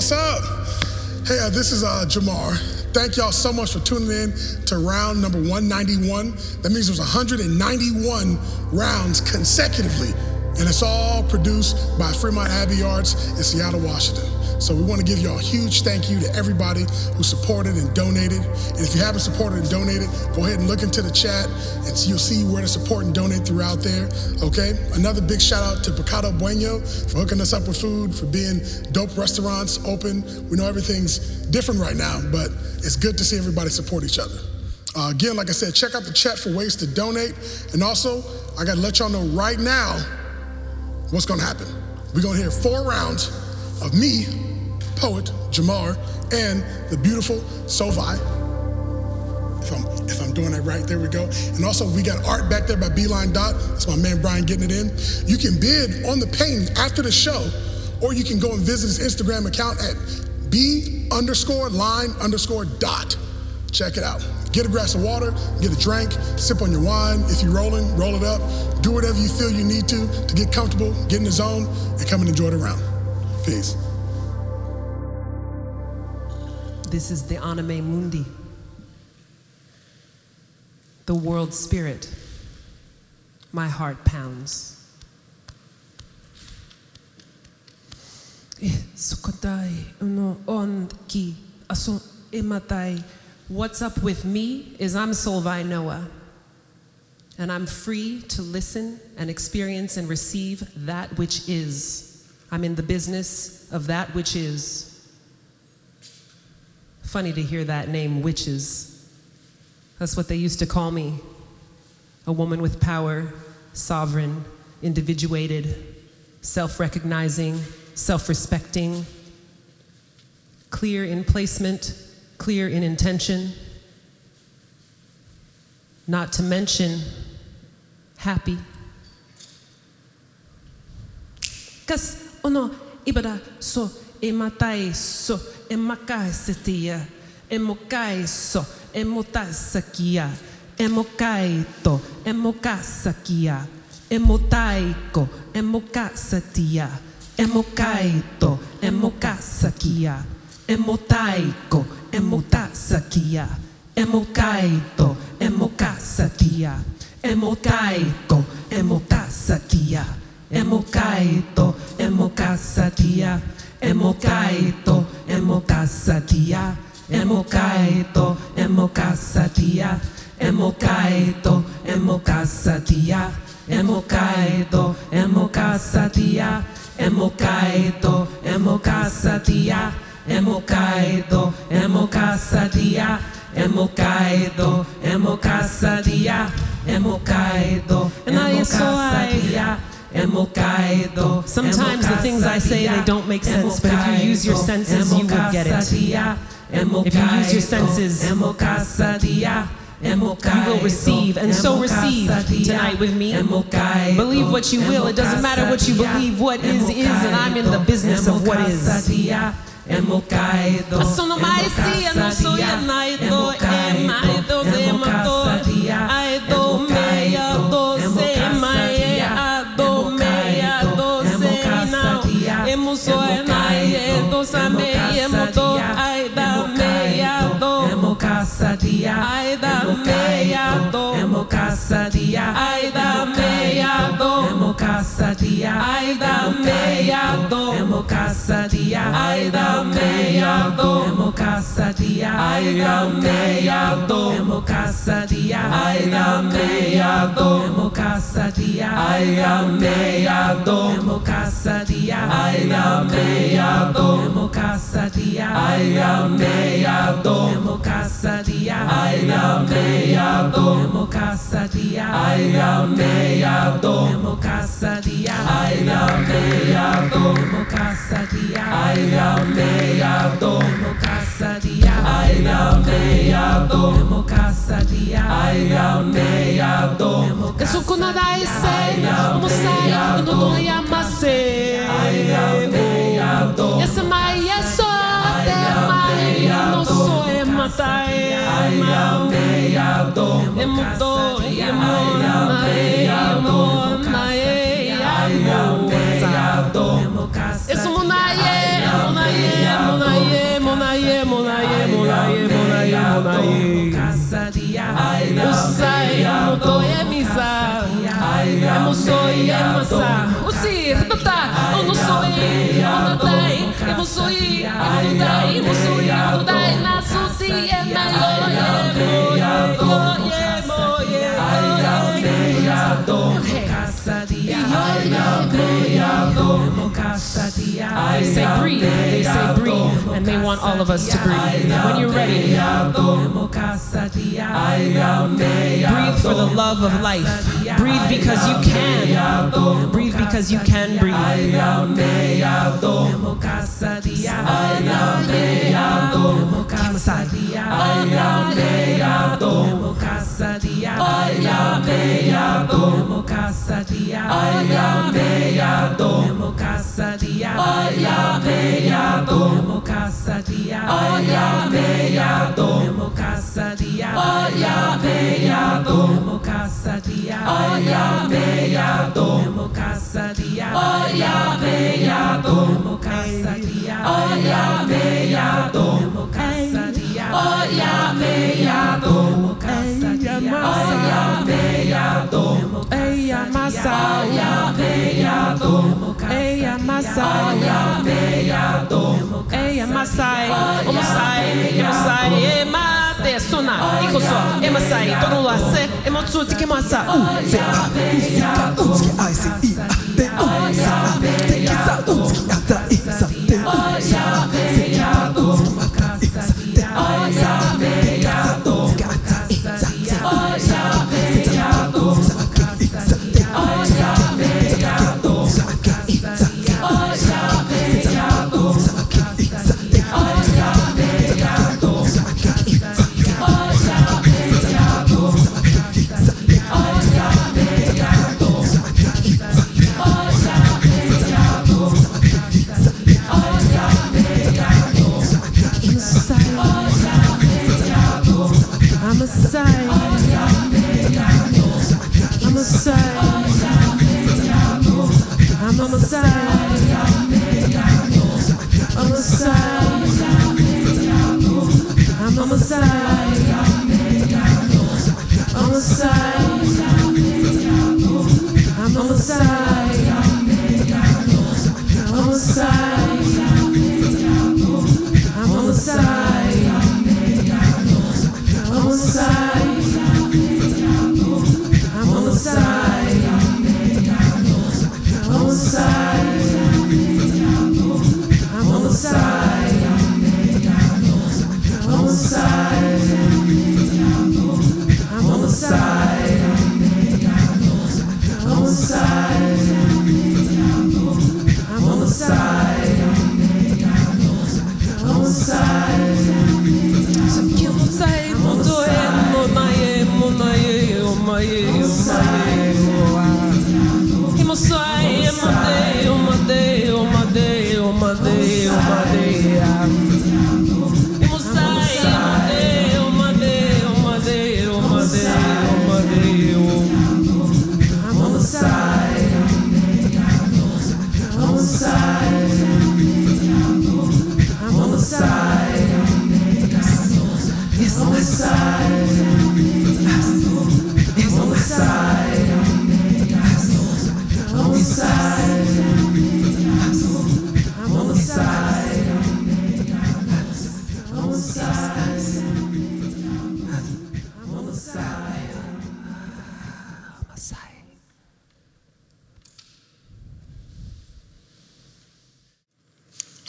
what's up? Hey, this is Jamaar. Thank y'all so much for tuning in to round number 191. That means there's 191 rounds consecutively, and it's all produced by Fremont Abbey Arts in Seattle, Washington. So we want to give y'all a huge thank you to everybody who supported and donated. And if you haven't supported and donated, go ahead and look into the chat and you'll see where to support and donate throughout there, okay? Another big shout out to Pecado Bueno for hooking us up with food, for being dope restaurants open. We know everything's different right now, but it's good to see everybody support each other. Again, like I said, check out the chat for ways to donate. And also, I gotta let y'all know right now what's gonna happen. We're gonna hear 4 rounds of me, poet Jamaar, and the beautiful Solvej. If I'm doing that right, there we go. And also we got art back there by Beeline Dot. That's my man Brian getting it in. You can bid on the painting after the show, or you can go and visit his Instagram account at B_line_dot. Check it out. Get a glass of water, get a drink, sip on your wine. If you're rolling, roll it up. Do whatever you feel you need to get comfortable, get in the zone, and come and enjoy the round. Peace. This is the Anime Mundi, the world spirit. My heart pounds. What's up with me is I'm Solvej Noa, and I'm free to listen and experience and receive that which is. I'm in the business of that which is. Funny to hear that name, witches. That's what they used to call me. A woman with power, sovereign, individuated, self-recognizing, self-respecting, clear in placement, clear in intention, not to mention happy. Kas ono ibada so ematai so emakai setia emokai so emotasakia emokaito emokasakia emotaiko emokasatia emokaito emokasakia emotaiko emotasakia emokaito emokasatia emokaito emotasakia emokaito emokasatia emokaito emokasatia emokaito emokasatia emokaito emokasatia emokaito emokasatia emokaito emokasatia emokaito emokasatia emokaito emokasatia emokaito emokasatia. Sometimes the things I say, they don't make sense, but if you use your senses, you will get it. If you use your senses, you will receive, and so receive tonight with me. Believe what you will, it doesn't matter what you believe, what is, and I'm in the business of what is. They say breathe, and they want all of us to breathe. When you're ready, breathe for the love of life. Breathe because you can. Breathe because you can breathe.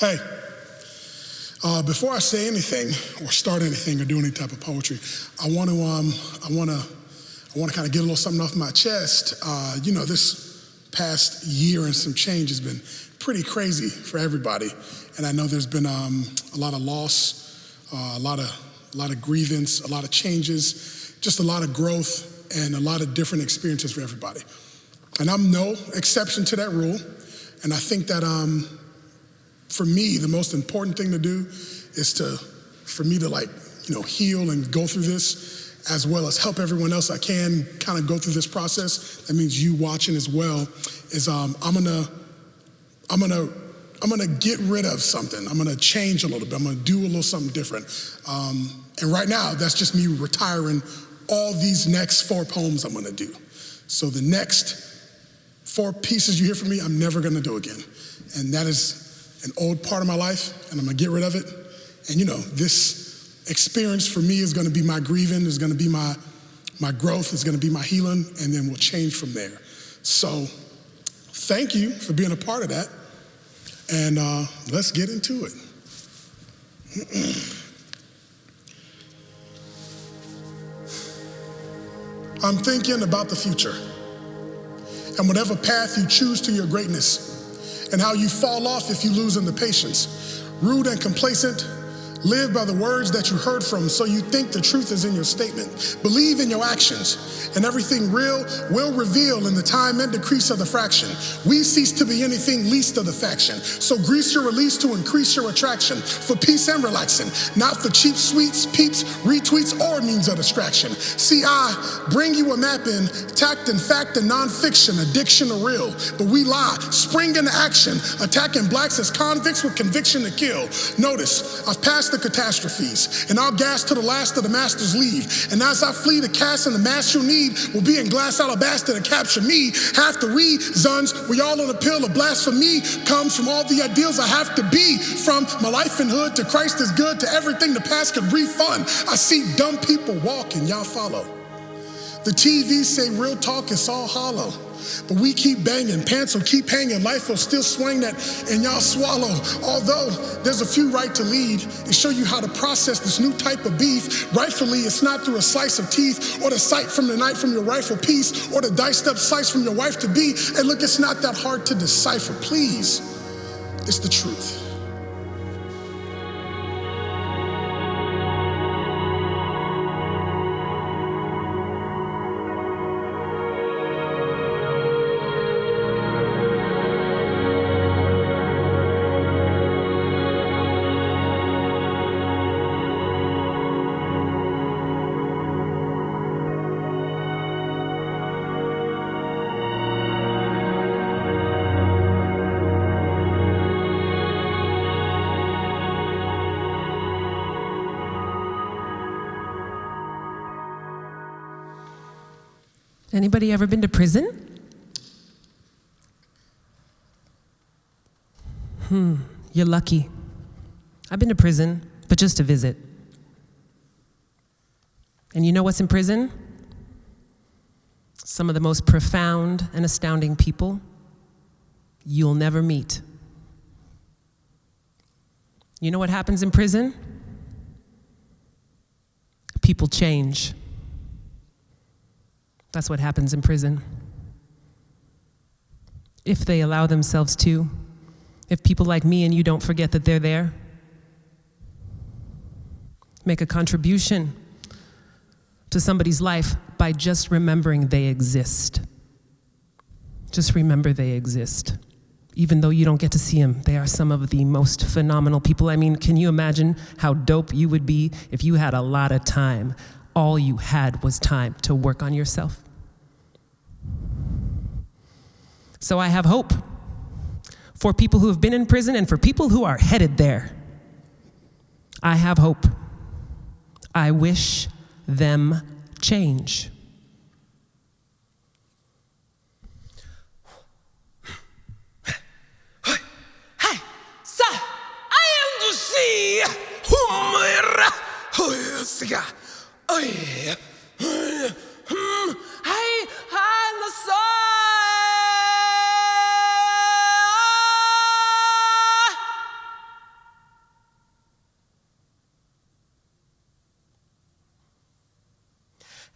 Hey, before I say anything or start anything or do any type of poetry, I want to kind of get a little something off my chest. This past year and some change has been pretty crazy for everybody, and I know there's been a lot of loss, a lot of grievance, a lot of changes, just a lot of growth, and a lot of different experiences for everybody. And I'm no exception to that rule, and I think that for me, the most important thing to do is for me to heal and go through this, as well as help everyone else I can kind of go through this process. That means you watching as well. Is I'm gonna get rid of something. I'm gonna change a little bit. I'm gonna do a little something different. And right now, that's just me retiring all these next 4 poems I'm gonna do. So the next 4 pieces you hear from me, I'm never gonna do again. And that is an old part of my life, and I'm gonna get rid of it. And this experience for me is gonna be my grieving, is gonna be my growth, is gonna be my healing, and then we'll change from there. So thank you for being a part of that. And let's get into it. I'm thinking about the future and whatever path you choose to your greatness, and how you fall off if you lose in the patience. Rude and complacent, live by the words that you heard from, so you think the truth is in your statement. Believe in your actions, and everything real will reveal in the time and decrease of the fraction. We cease to be anything least of the faction. So grease your release to increase your attraction, for peace and relaxing, not for cheap sweets, peeps, retweets, or means of distraction. See, I bring you a map in tact and fact and nonfiction, addiction or real, but we lie, spring into action, attacking blacks as convicts with conviction to kill. Notice, I've passed the catastrophes, and I'll gas to the last of the masters leave. And as I flee the cast and the mass you'll need will be in glass alabaster to capture me. Half the reasons we all on a pill of blasphemy comes from all the ideals I have to be. From my life in hood to Christ is good to everything the past could refund. I see dumb people walk and y'all follow. The TV say real talk is all hollow, but we keep banging, pants will keep hanging, life will still swing that, and y'all swallow. Although there's a few right to lead and show you how to process this new type of beef. Rightfully, it's not through a slice of teeth, or the sight from the night from your rifle piece, or the diced up slice from your wife to be. And look, it's not that hard to decipher, please. It's the truth. Anybody ever been to prison? You're lucky. I've been to prison, but just to visit. And you know what's in prison? Some of the most profound and astounding people you'll never meet. You know what happens in prison? People change. That's what happens in prison. If they allow themselves to, if people like me and you don't forget that they're there, make a contribution to somebody's life by just remembering they exist. Just remember they exist. Even though you don't get to see them, they are some of the most phenomenal people. I mean, can you imagine how dope you would be if you had a lot of time? All you had was time to work on yourself. So I have hope for people who have been in prison and for people who are headed there. I have hope. I wish them change. Hey, sir, I am to see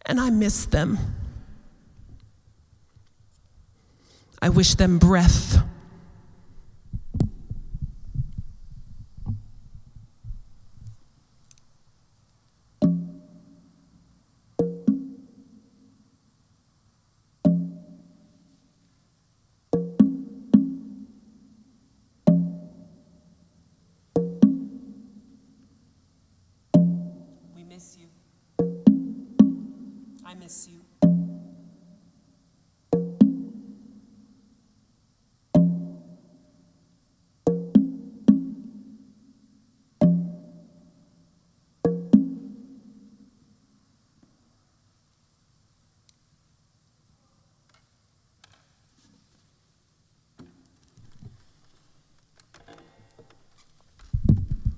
and I miss them. I wish them breath. We miss you. I miss you.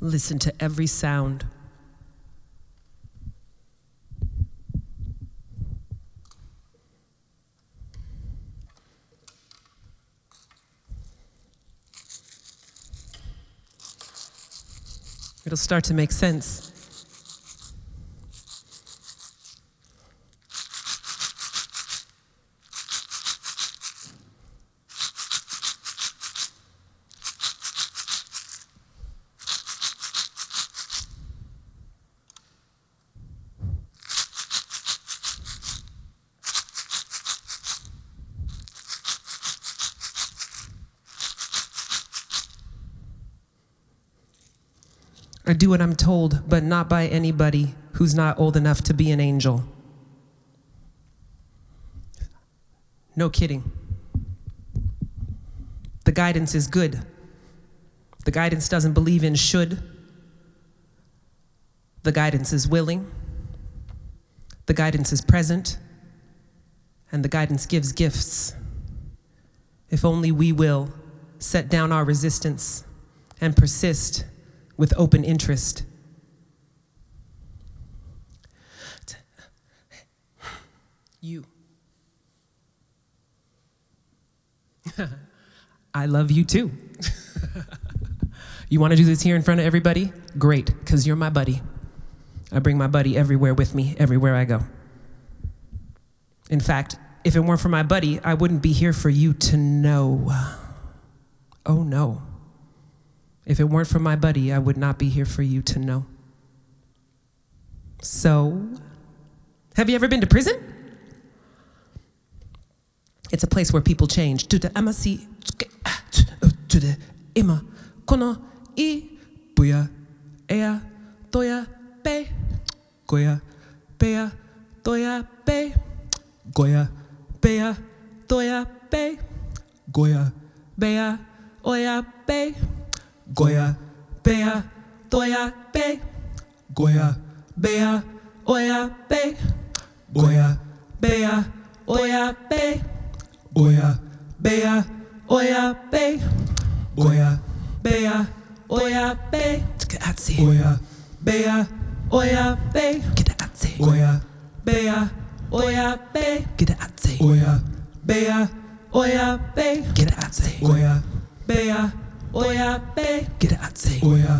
Listen to every sound. It'll start to make sense. I do what I'm told, but not by anybody who's not old enough to be an angel. No kidding. The guidance is good. The guidance doesn't believe in should. The guidance is willing. The guidance is present. And the guidance gives gifts. If only we will set down our resistance and persist with open interest. You. I love you too. You want to do this here in front of everybody? Great, because you're my buddy. I bring my buddy everywhere with me, everywhere I go. In fact, if it weren't for my buddy, I wouldn't be here for you to know. Oh no. If it weren't for my buddy, I would not be here for you to know. So, have you ever been to prison? It's a place where people change. To the amasi, to the ima, kono I, buya, ea, toya, pe, goya, pea, toya, pe, goya, pea, toya, pe, goya, bea, oya, pe. Goya, bea, toya, pe. Goya, bea, oya, pe. Goya, bea, oya, pe. Goya, bea, oya, pe. Goya, bea, oya, pe. Goya, bea, oya, pe. Goya, bea, oya, pe. Goya, bea, oya, pe. Goya, bea, oya, pe. Get it out, say. Oya,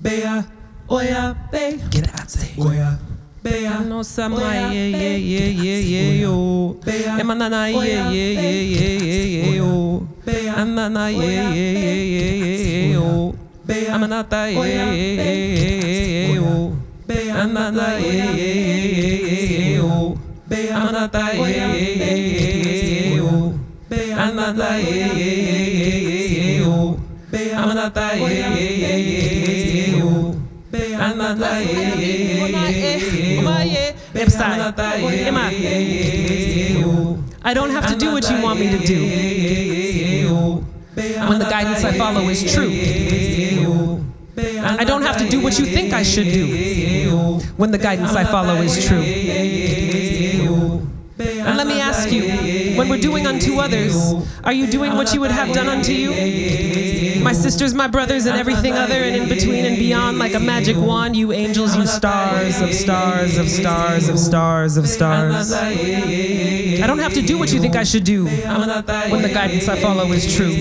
bea, oya, pe. Get it out, say. Oya, bea, no sama, yo. Emanana, yo. Anana, yo. Amanata, yo. Anana, yo. Amanata, yo. Anana, yo. Amanata, I don't have to do what you want me to do when the guidance I follow is true. I don't have to do what you think I should do when the guidance I follow is true. And let me ask you, when we're doing unto others, are you doing what you would have done unto you? My sisters, my brothers, and everything other and in between and beyond, like a magic wand, you angels, you stars of stars of stars of stars of stars. I don't have to do what you think I should do when the guidance I follow is true.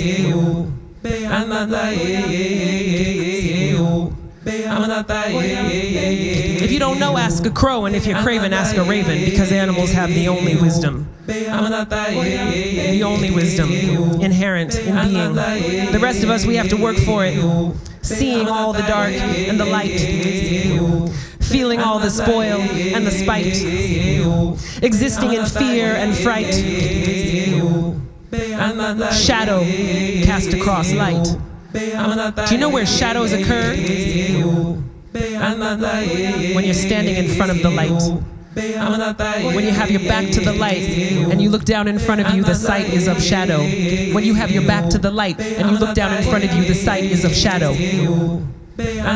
If you don't know, ask a crow, and if you're craven, ask a raven, because animals have the only wisdom. The only wisdom inherent in being. The rest of us, we have to work for it. Seeing all the dark and the light. Feeling all the spoil and the spite. Existing in fear and fright. Shadow cast across light. Do you know where shadows occur? When you're standing in front of the light. When you have your back to the light and you look down in front of you, the sight is of shadow. When you have your back to the light and you look down in front of you, the sight is of shadow. Because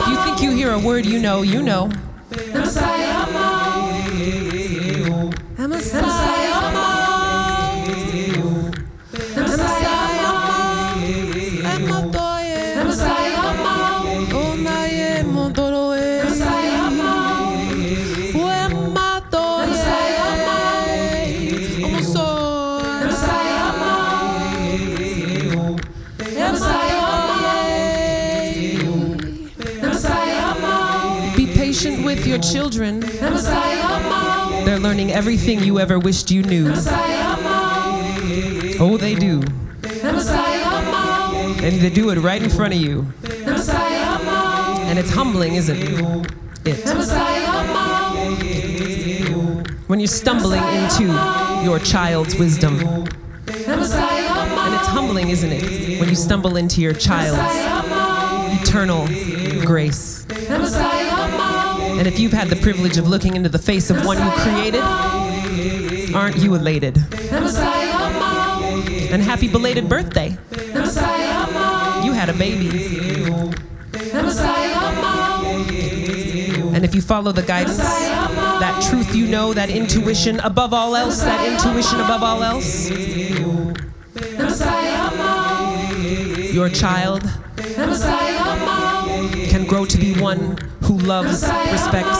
If you think you hear a word you know, you know. With your children, they're learning everything you ever wished you knew. Oh, they do. And they do it right in front of you. And it's humbling, isn't it? When you're stumbling into your child's wisdom. And it's humbling, isn't it? When you stumble into your child's eternal grace. And if you've had the privilege of looking into the face of one you created, aren't you elated? And happy belated birthday. You had a baby. And if you follow the guidance, that truth you know, that intuition above all else, your child can grow to be one who loves, respects,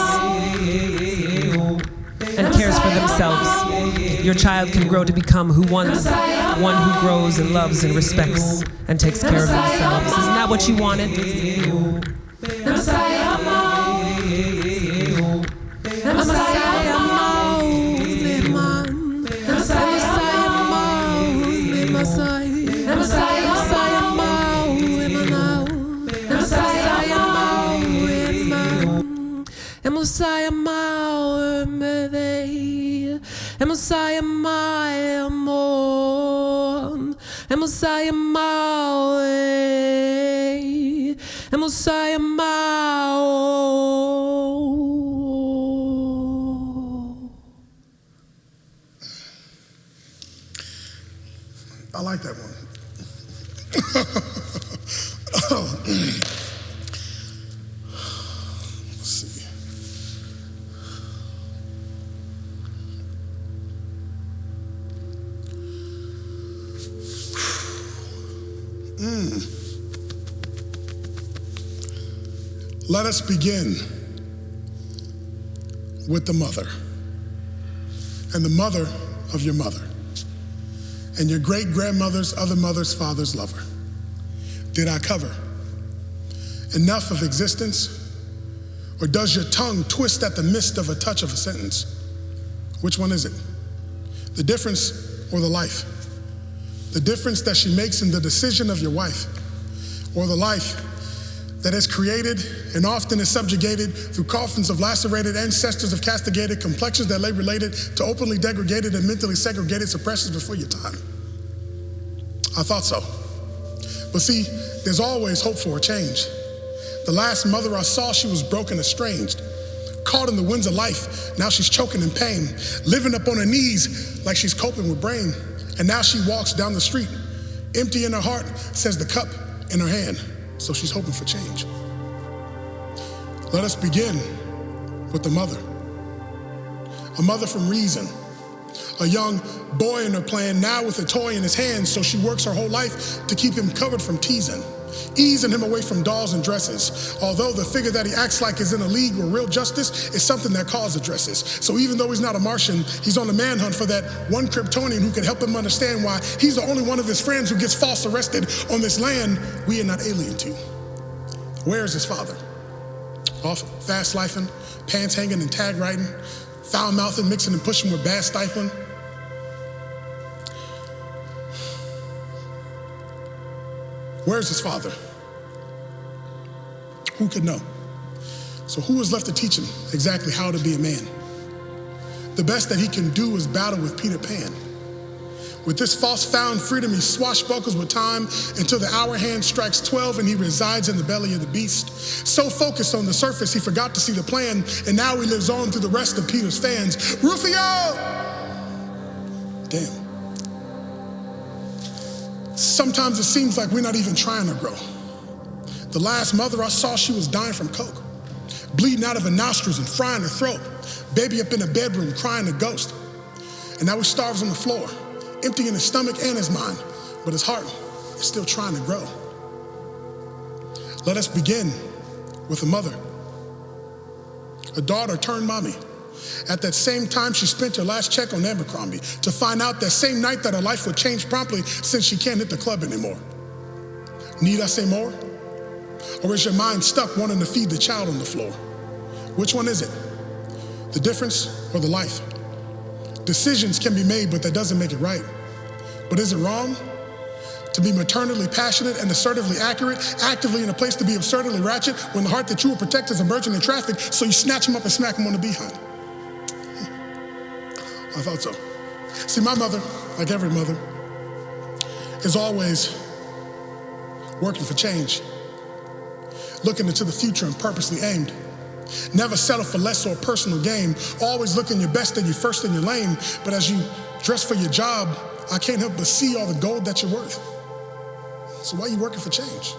and cares for themselves. Your child can grow to become one who grows and loves and respects and takes care of themselves. Isn't that what you wanted? Messiah, my Messiah, my amor, Messiah, my Messiah, my. I like that one. Let us begin with the mother and the mother of your mother and your great-grandmother's other mother's father's lover. Did I cover enough of existence, or does your tongue twist at the mist of a touch of a sentence? Which one is it? The difference or the life? The difference that she makes in the decision of your wife, or the life that is created and often is subjugated through coffins of lacerated ancestors of castigated complexions that lay related to openly degraded and mentally segregated suppressions before your time. I thought so. But see, there's always hope for a change. The last mother I saw, she was broken, estranged. Caught in the winds of life, now she's choking in pain. Living up on her knees like she's coping with brain. And now she walks down the street, empty in her heart, says the cup in her hand. So she's hoping for change. Let us begin with the mother. A mother from reason. A young boy in her plan, now with a toy in his hand, so she works her whole life to keep him covered from teasing, easing him away from dolls and dresses. Although the figure that he acts like is in a league where real justice is something that cause addresses. So even though he's not a Martian, he's on the manhunt for that one Kryptonian who can help him understand why he's the only one of his friends who gets false arrested on this land we are not alien to. Where is his father? Off fast lifing, pants hanging and tag writing, foul mouthing, mixing and pushing with bad stifling. Where's his father? Who could know? So who is left to teach him exactly how to be a man? The best that he can do is battle with Peter Pan. With this false found freedom, he swashbuckles with time until the hour hand strikes 12 and he resides in the belly of the beast. So focused on the surface, he forgot to see the plan, and now he lives on through the rest of Peter's fans. Rufio! Damn. Sometimes it seems like we're not even trying to grow. The last mother I saw, she was dying from coke, bleeding out of her nostrils and frying her throat. Baby up in the bedroom crying a ghost. And now he starves on the floor, emptying his stomach and his mind, but his heart is still trying to grow. Let us begin with a mother. A daughter turned mommy. At that same time, she spent her last check on Abercrombie to find out that same night that her life would change promptly since she can't hit the club anymore. Need I say more? Or is your mind stuck wanting to feed the child on the floor? Which one is it? The difference or the life? Decisions can be made, but that doesn't make it right. But is it wrong to be maternally passionate and assertively accurate, actively in a place to be absurdly ratchet when the heart that you will protect is emerging in traffic, so you snatch him up and smack him on the behind? I thought so. See, my mother, like every mother, is always working for change, looking into the future and purposely aimed. Never settle for less or personal gain, always looking your best and you first in your lane. But as you dress for your job, I can't help but see all the gold that you're worth. So why are you working for change?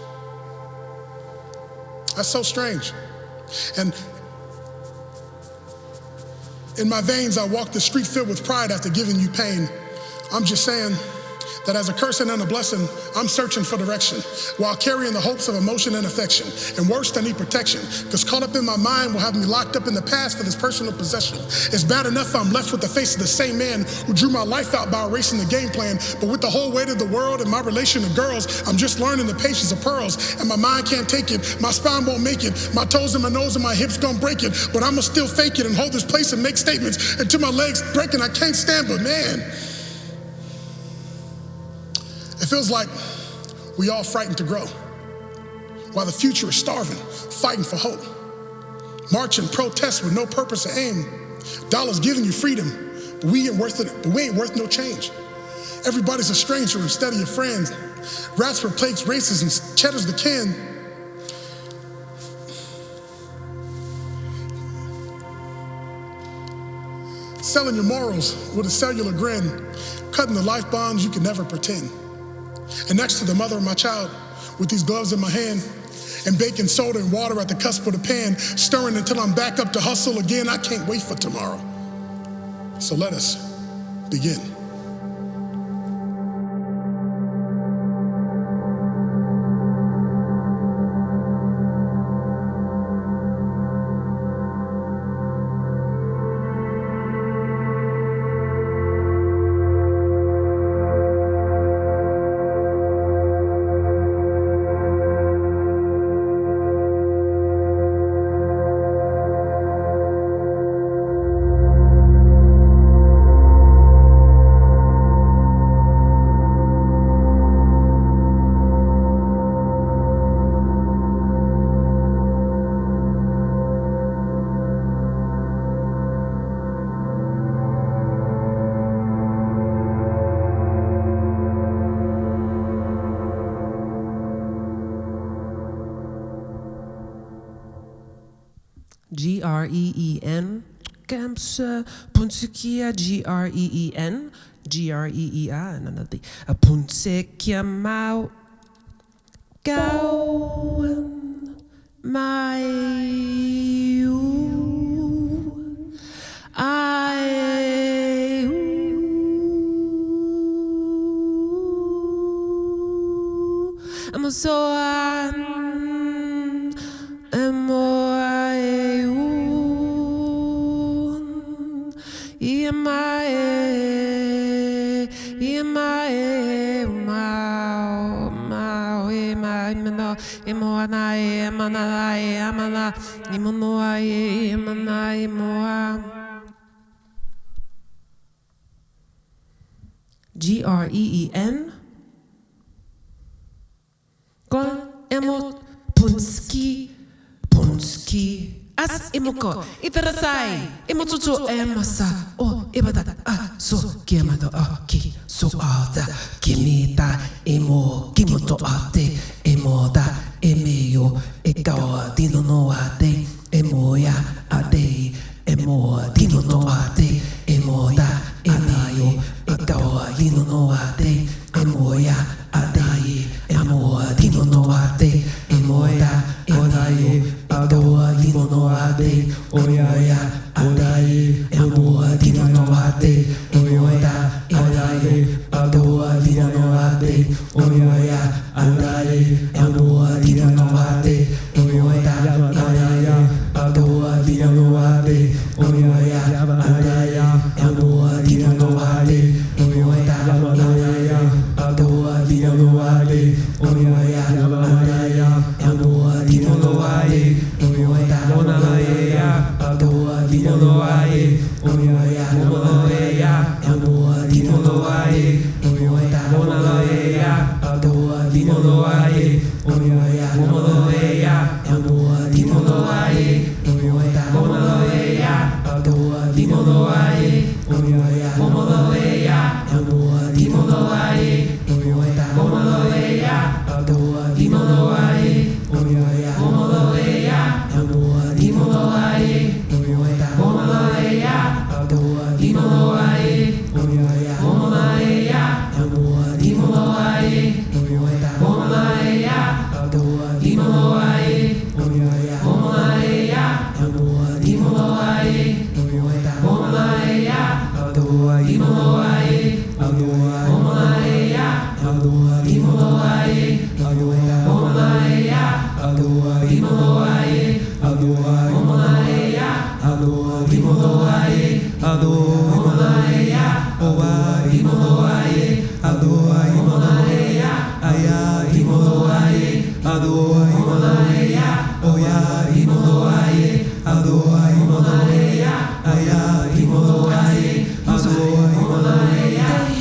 That's so strange. And in my veins, I walk the street filled with pride after giving you pain. I'm just saying that as a curse and a blessing, I'm searching for direction while carrying the hopes of emotion and affection. And worse, I need protection, because caught up in my mind will have me locked up in the past for this personal possession. It's bad enough I'm left with the face of the same man who drew my life out by erasing the game plan, but with the whole weight of the world and my relation to girls, I'm just learning the patience of pearls, and my mind can't take it, my spine won't make it, my toes and my nose and my hips gonna break it, but I'ma still fake it and hold this place and make statements until my legs break and I can't stand, but man, it feels like we all frightened to grow, while the future is starving, fighting for hope. Marching, protest with no purpose or aim. Dollars giving you freedom, but we ain't worth no change. Everybody's a stranger instead of your friends. Rats for plagues, races, and cheddar's the kin. Selling your morals with a cellular grin, cutting the life bonds you can never pretend. And next to the mother of my child, with these gloves in my hand, and baking soda and water at the cusp of the pan, stirring until I'm back up to hustle again. I can't wait for tomorrow. So let us begin. Green. Gamsa Punsekia Green. Greea and another Punsekia Mau Gowan my I'm so Green. Gon emo punski as imoko iferasai imotutu emasa o ibada so kiamado ki so ada kimita emo kimoto ate emoda emeyo ekawa dino no ate emoya ade emo dino no ate emoda emeyo ekawa dino no ate emoya ade emo dino no ate emoya adaye adoa dino no ate oya adaye emo dino no ate emoya adaye adoa dino no ate oya adaye emo dino no ate emoya adaye adoa dino no ate oya adaye emo dino no ate emoya adaye adoa dino no ate oya adaye emo dino no ate emoya adaye adoa dino no ate oya adaye emo dino no ate emoya adaye adoa dino no ate oya adaye emo dino no ate emoya adaye adoa dino no ate oya adaye emo dino no ate emoya adaye adoa dino no ate oya adaye emo dino no ate emoya adaye adoa dino no ate oya adaye emo dino no ate emoya adaye adoa dino no ate oya adaye emo dino no ate emoya adaye adoa dino no ate adoa adaye adoa dino no ate adoa adaye adoa dino no ate adoa adaye adoa dino no ate adoa adaye oa dino no ate adoa adaye aya dino no ate adoa adaye oya dino no ate adoa adaye aya dino no ate adoa adaye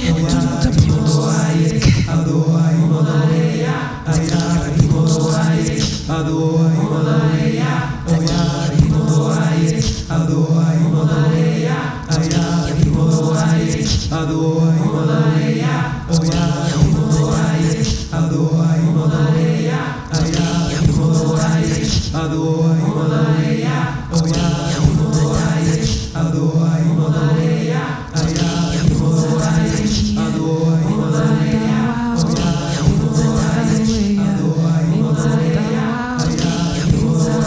oya dino no ate adoa adaye aya dino no ate adoa adaye oya dino no ate adoa adaye aya dino no ate adoa adaye oya dino no ate adoa adaye aya dino no ate adoa adaye oya dino no ate adoa adaye aya dino no ate adoa adaye oya dino no ate adoa adaye aya dino no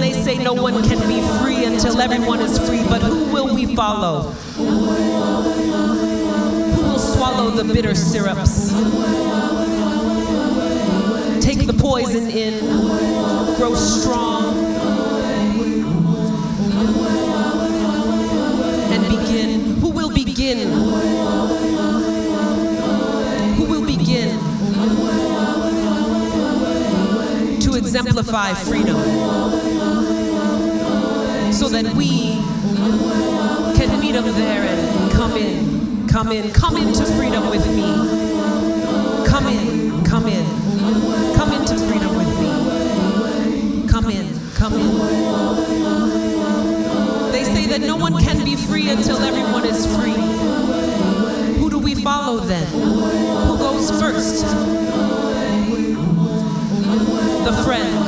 they say no one can be free until everyone is free, but who will we follow? Who will swallow the bitter syrups? Take the poison in, grow strong, and begin. Who will begin? Who will begin to exemplify freedom so that we can meet up there and come into freedom with me. Come into freedom with me. Come in. They say that no one can be free until everyone is free. Who do we follow then? Who goes first? The friend.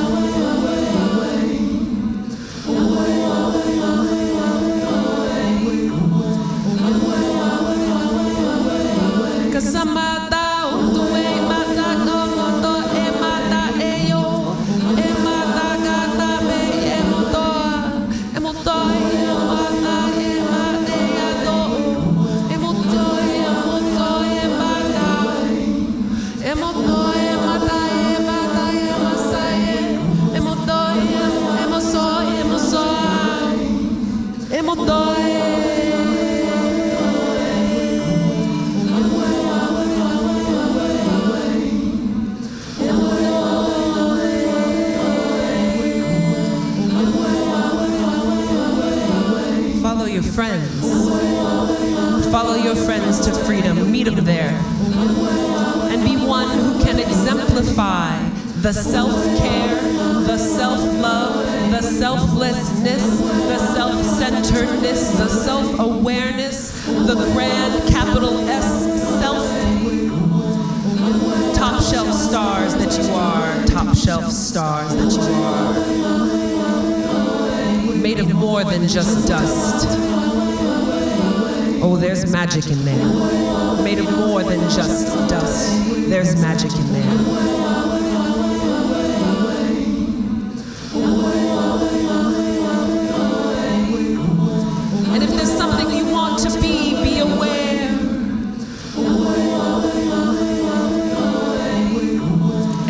Follow your friends to freedom, meet them there, and be one who can exemplify the self-care, the self-love, the selflessness, the self-centeredness, the self-awareness, the grand capital S self. Top shelf stars that you are, top shelf stars that you are. Made of more than just dust. Oh, there's magic in there. Made of more than just dust. There's magic in there. And if there's something you want to be aware.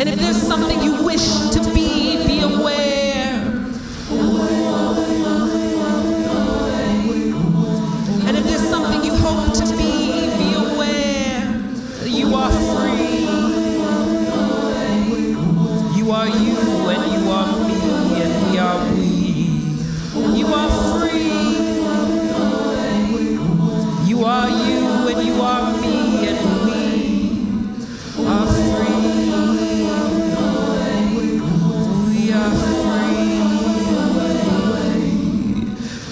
And if there's something you wish to be aware. You are free. You are you and you are me and we are we. You are free. You are you and you are me and we are free. We are free.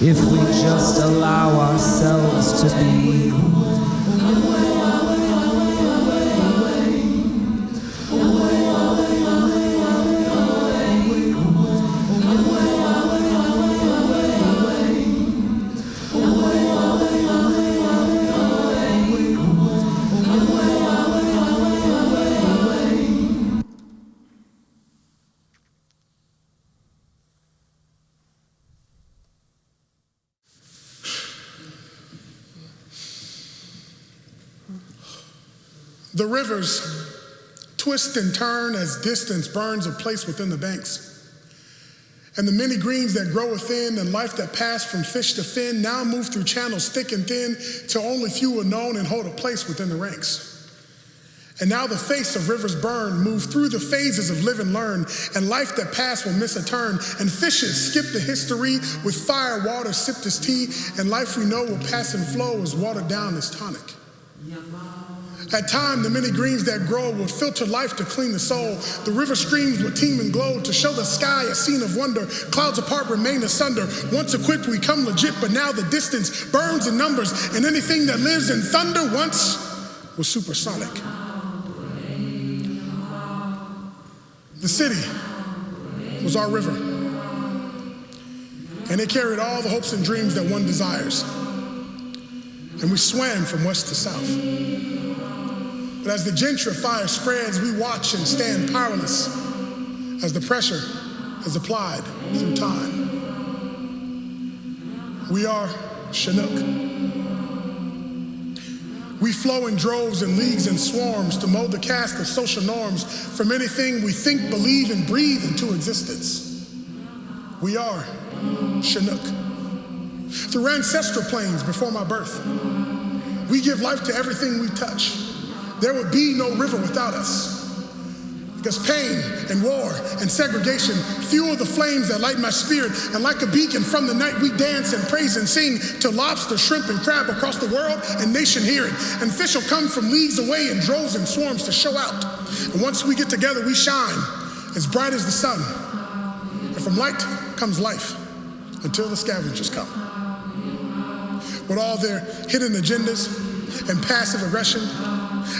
If we just allow ourselves to be. The rivers twist and turn as distance burns a place within the banks. And the many greens that grow within and life that passed from fish to fin now move through channels thick and thin till only few are known and hold a place within the ranks. And now the face of rivers burn, move through the phases of live and learn, and life that passed will miss a turn, and fishes skip the history with fire, water sipped as tea, and life we know will pass and flow as watered down as tonic. At time, the many greens that grow will filter life to clean the soul. The river streams will teem and glow to show the sky a scene of wonder. Clouds apart remain asunder. Once equipped, we come legit, but now the distance burns in numbers, and anything that lives in thunder once was supersonic. The city was our river, and it carried all the hopes and dreams that one desires. And we swam from west to south. But as the gentrifier spreads, we watch and stand powerless as the pressure is applied through time. We are Chinook. We flow in droves and leagues and swarms to mold the cast of social norms from anything we think, believe, and breathe into existence. We are Chinook. Through ancestral planes before my birth, we give life to everything we touch. There would be no river without us. Because pain and war and segregation fuel the flames that light my spirit, and like a beacon from the night we dance and praise and sing to lobster, shrimp, and crab across the world and nation hear it. And fish will come from leagues away in droves and swarms to show out. And once we get together, we shine as bright as the sun. And from light comes life until the scavengers come. With all their hidden agendas and passive aggression,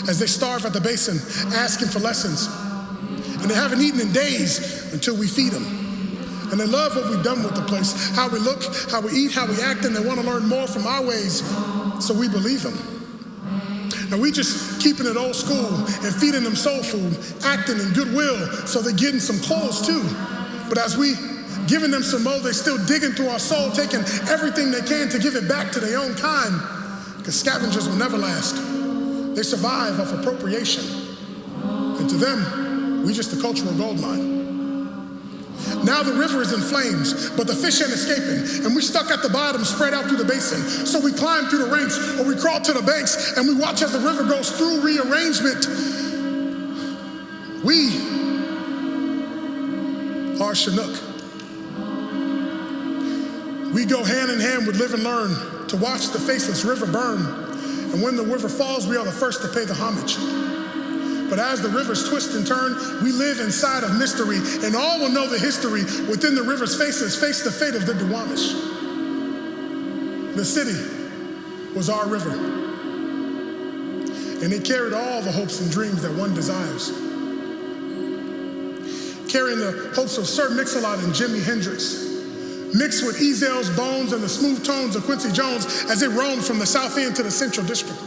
as they starve at the basin, asking for lessons. And they haven't eaten in days until we feed them. And they love what we've done with the place, how we look, how we eat, how we act, and they want to learn more from our ways, so we believe them. And we just keeping it old school and feeding them soul food, acting in goodwill, so they're getting some clothes too. But as we giving them some more, they're still digging through our soul, taking everything they can to give it back to their own kind, because scavengers will never last. They survive off appropriation. And to them, we just a cultural gold mine. Now the river is in flames, but the fish ain't escaping, and we stuck at the bottom, spread out through the basin. So we climb through the ranks, or we crawl to the banks, and we watch as the river goes through rearrangement. We are Chinook. We go hand in hand with live and learn to watch the faceless river burn. And when the river falls, we are the first to pay the homage. But as the rivers twist and turn, we live inside of mystery, and all will know the history within the river's faces, face the fate of the Duwamish. The city was our river, and it carried all the hopes and dreams that one desires. Carrying the hopes of Sir Mix-a-Lot and Jimi Hendrix, mixed with Ezel's bones and the smooth tones of Quincy Jones as it roamed from the South End to the Central District.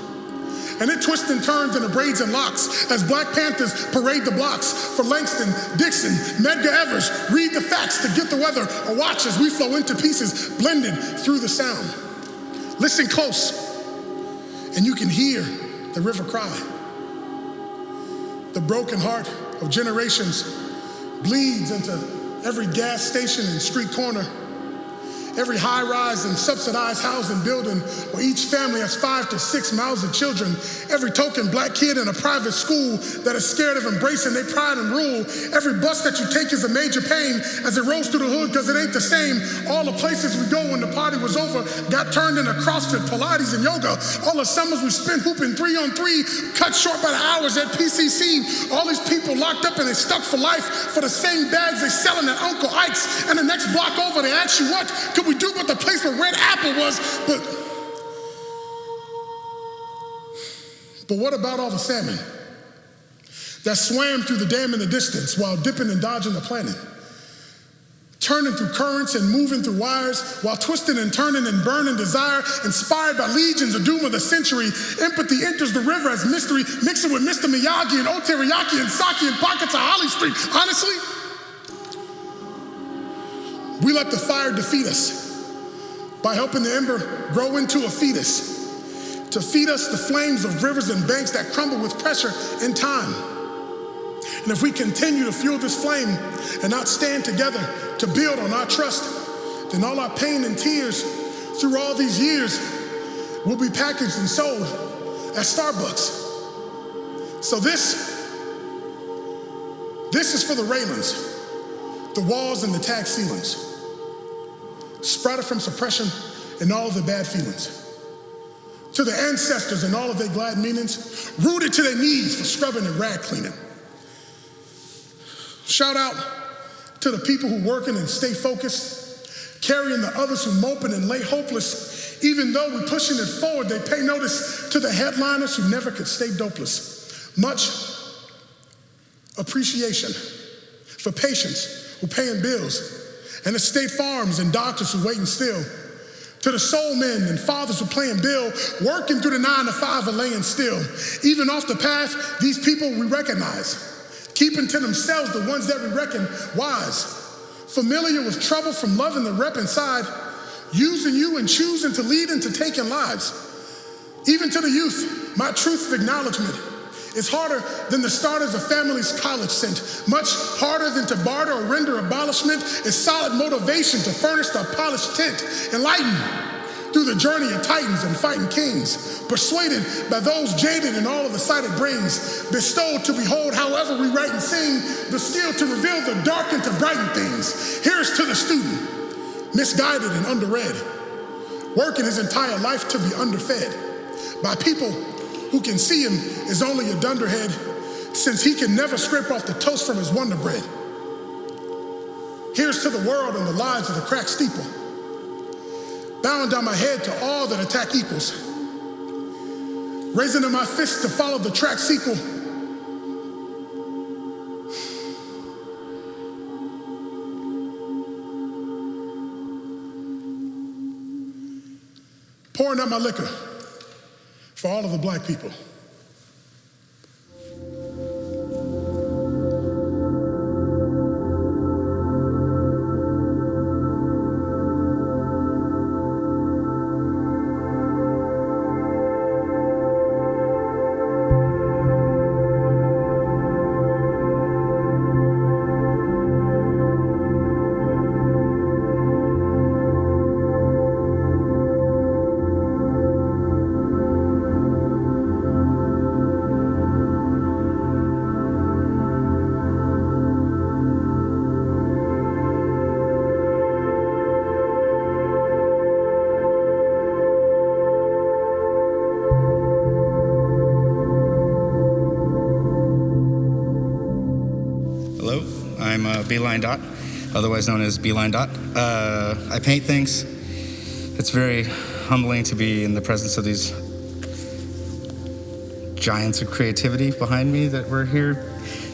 And it twists and turns in the braids and locks as Black Panthers parade the blocks for Langston, Dixon, Medgar Evers, read the facts to get the weather, or watch as we flow into pieces blended through the sound. Listen close, and you can hear the river cry. The broken heart of generations bleeds into every gas station and street corner, every high-rise and subsidized housing building where each family has 5 to 6 mouths of children, every token Black kid in a private school that is scared of embracing their pride and rule, every bus that you take is a major pain as it rolls through the hood because it ain't the same. All the places we go when the party was over got turned into CrossFit, Pilates, and yoga. All the summers we spent hooping 3-on-3, cut short by the hours at PCC. All these people locked up and they stuck for life for the same bags they selling at Uncle Ike's. And the next block over, they ask you, what could we do about the place where Red Apple was? But what about all the salmon that swam through the dam in the distance while dipping and dodging the planet? Turning through currents and moving through wires while twisting and turning and burning desire, inspired by legions of doom of the century. Empathy enters the river as mystery, mixing with Mr. Miyagi and Oteriyaki and Saki and pockets of Holly Street. Honestly, we let the fire defeat us by helping the ember grow into a fetus, to feed us the flames of rivers and banks that crumble with pressure and time. And if we continue to fuel this flame and not stand together to build on our trust, then all our pain and tears through all these years will be packaged and sold at Starbucks. So this is for the railings, the walls and the tag ceilings, sprouted from suppression and all of the bad feelings. To the ancestors and all of their glad meanings, rooted to their knees for scrubbing and rag cleaning. Shout out to the people who working and stay focused, carrying the others who moping and lay hopeless. Even though we're pushing it forward, they pay notice to the headliners who never could stay dopeless. Much appreciation for patients who paying bills, and the state farms and doctors who waiting still. To the soul men and fathers who playing bill, working through the 9 to 5 and laying still. Even off the path, these people we recognize, keeping to themselves the ones that we reckon wise, familiar with trouble from loving the rep inside, using you and choosing to lead into taking lives. Even to the youth, my truth of acknowledgement is harder than the starters of families' college sent. Much harder than to barter or render abolishment is solid motivation to furnish the polished tent. Enlighten through the journey of titans and fighting kings, persuaded by those jaded in all of the sight it brings, bestowed to behold however we write and sing, the skill to reveal the dark and to brighten things. Here's to the student, misguided and underread, working his entire life to be underfed by people who can see him as only a dunderhead, since he can never scrape off the toast from his Wonder Bread. Here's to the world and the lives of the cracked steeple, bowing down my head to all that attack equals, raising up my fists to follow the track sequel. Pouring out my liquor for all of the black people. Beeline Dot, otherwise known as Beeline Dot. I paint things. It's very humbling to be in the presence of these giants of creativity behind me that we're here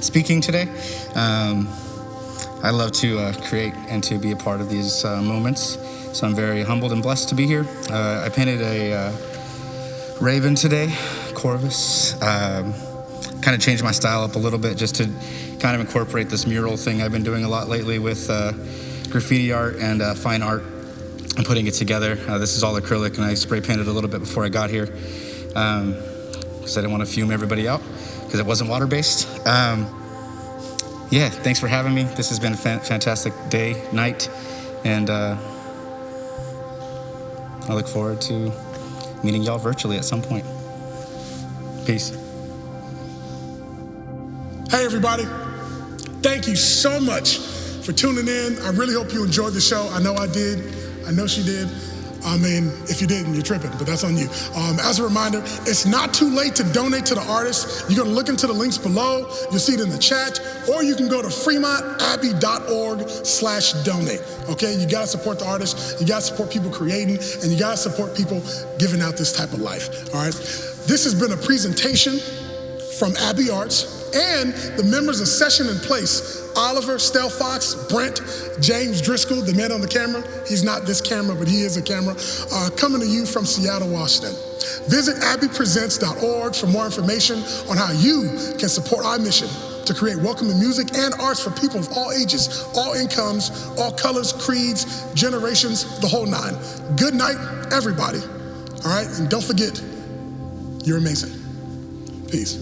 speaking today. I love to create and to be a part of these moments, so I'm very humbled and blessed to be here. I painted a raven today, Corvus. Kind of changed my style up a little bit just to kind of incorporate this mural thing I've been doing a lot lately with graffiti art and fine art and putting it together. This is all acrylic, and I spray painted a little bit before I got here because I didn't want to fume everybody out because it wasn't water-based. Yeah, thanks for having me. This has been a fantastic day, night, and I look forward to meeting y'all virtually at some point. Peace. Hey everybody, thank you so much for tuning in. I really hope you enjoyed the show. I know I did. I know she did. I mean, if you didn't, you're tripping, but that's on you. As a reminder, it's not too late to donate to the artist. You're gonna look into the links below. You'll see it in the chat, or you can go to fremontabbey.org/donate. Okay, you gotta support the artist. You gotta support people creating, and you gotta support people giving out this type of life, all right? This has been a presentation from Abbey Arts and the members of Session in Place, Oliver, Stell Fox, Brent, James Driscoll, the man on the camera. He's not this camera, but he is a camera, coming to you from Seattle, Washington. Visit abbeypresents.org for more information on how you can support our mission to create welcoming music and arts for people of all ages, all incomes, all colors, creeds, generations, the whole nine. Good night, everybody. All right, and don't forget, you're amazing. Peace.